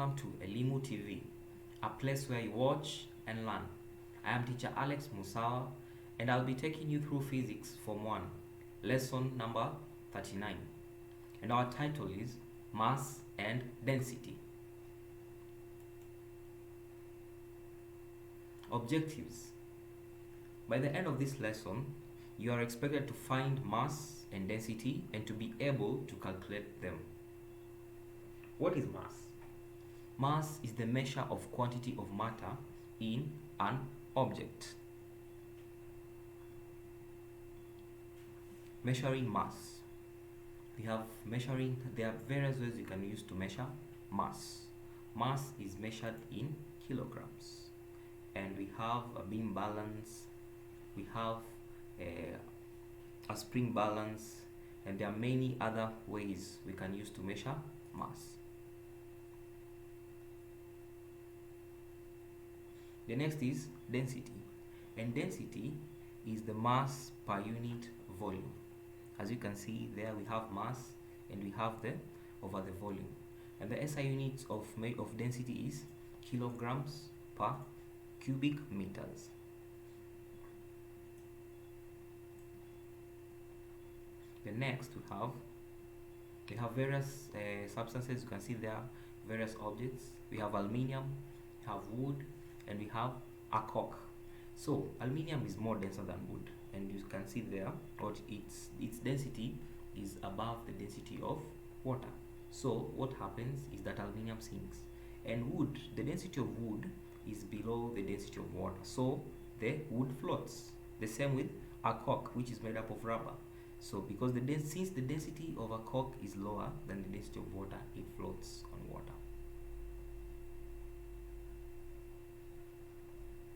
welcome to Elimu TV, a place where you watch and learn. I am teacher Alex Musawa and I'll be taking you through physics Form 1, lesson number 39. And our title is Mass and Density. Objectives. By the end of this lesson, you are expected to find mass and density and to be able to calculate them. What is mass? Mass is the measure of quantity of matter in an object. Measuring mass. There are various ways you can use to measure mass. Mass is measured in kilograms. And we have a beam balance, we have a spring balance, and there are many other ways we can use to measure mass. The next is density, and density is the mass per unit volume. As you can see there, we have mass and we have the over the volume, and the SI units of density is kilograms per cubic meters. The next we have various substances. You can see there various objects. We have aluminium, we have wood, and we have a cork. So aluminium is more denser than wood, and you can see there what its density is above the density of water. So what happens is that aluminium sinks, and wood, the density of wood is below the density of water, so the wood floats. The same with a cork, which is made up of rubber. So because since the density of a cork is lower than the density of water, it floats on water.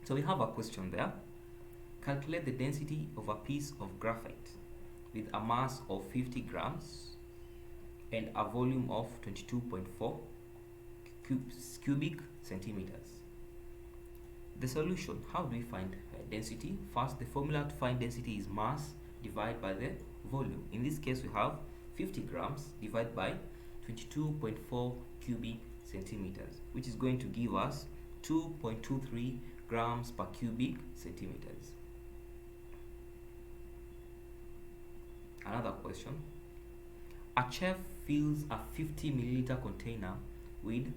So we have a question there. Calculate the density of a piece of graphite with a mass of 50 grams and a volume of 22.4 cubic centimeters. The solution, how do we find density? First, the formula to find density is mass divided by the volume. In this case, we have 50 grams divided by 22.4 cubic centimeters, which is going to give us 2.23 grams per cubic centimeters. Another question. A chef fills a 50 milliliter container with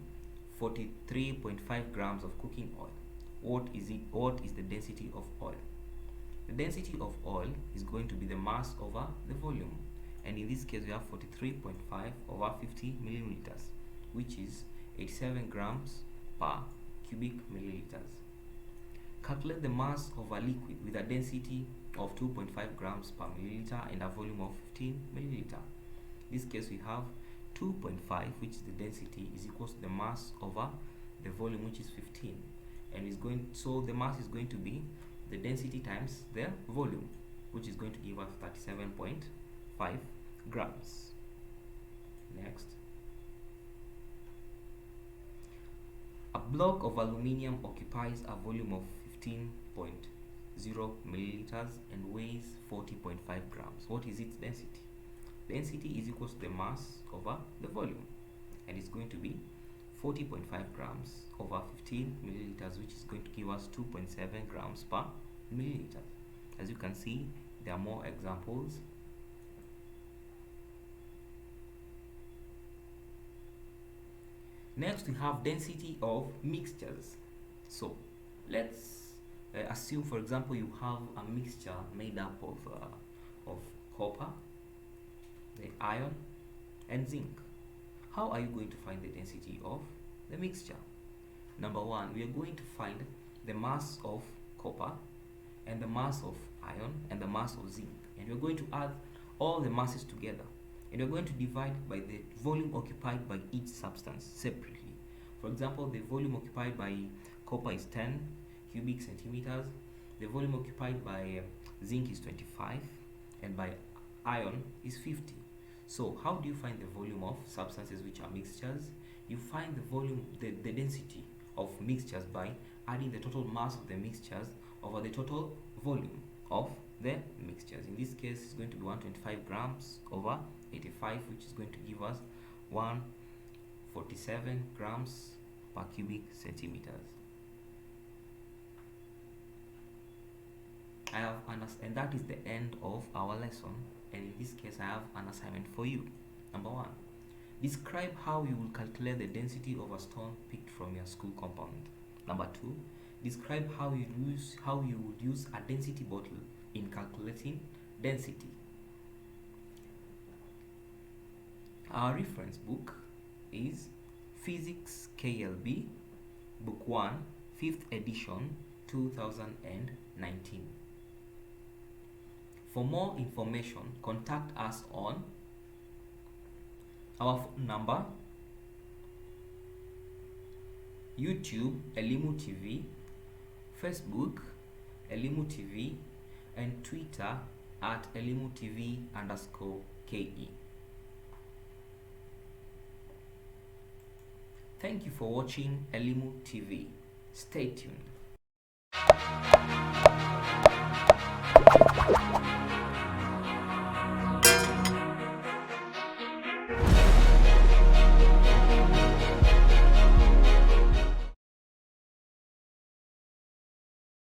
43.5 grams of cooking oil. What is the density of oil? The density of oil is going to be the mass over the volume, and in this case we have 43.5 over 50 milliliters, which is 87 grams per cubic milliliters. Calculate the mass of a liquid with a density of 2.5 grams per milliliter and a volume of 15 milliliter. In this case we have 2.5, which is the density, is equals to the mass over the volume, which is 15, and so the mass is going to be the density times the volume, which is going to give us 37.5 grams. Next, a block of aluminium occupies a volume of 15.0 milliliters and weighs 40.5 grams. What is its density? Density is equal to the mass over the volume, and it's going to be 40.5 grams over 15 milliliters, which is going to give us 2.7 grams per milliliter. As you can see, there are more examples. Next, we have density of mixtures. So let's assume, for example, you have a mixture made up of copper, the iron, and zinc. How are you going to find the density of the mixture? Number one, we are going to find the mass of copper and the mass of iron and the mass of zinc, and we're going to add all the masses together, and we're going to divide by the volume occupied by each substance separately. For example, the volume occupied by copper is 10 cubic centimeters, the volume occupied by zinc is 25, and by iron is 50. So how do you find the volume of substances which are mixtures? You find the volume, the density of mixtures by adding the total mass of the mixtures over the total volume of the mixtures. In this case, it's going to be 125 grams over 85, which is going to give us 147 grams per cubic centimeters. And that is the end of our lesson. And in this case, I have an assignment for you. Number 1, describe how you will calculate the density of a stone picked from your school compound. Number 2, describe how you would use a density bottle in calculating density. Our reference book is Physics KLB, Book 1, 5th edition, 2019. For more information, contact us on our phone number, YouTube Elimu TV, Facebook Elimu TV, and Twitter at Elimu TV_KE. Thank you for watching Elimu TV. Stay tuned.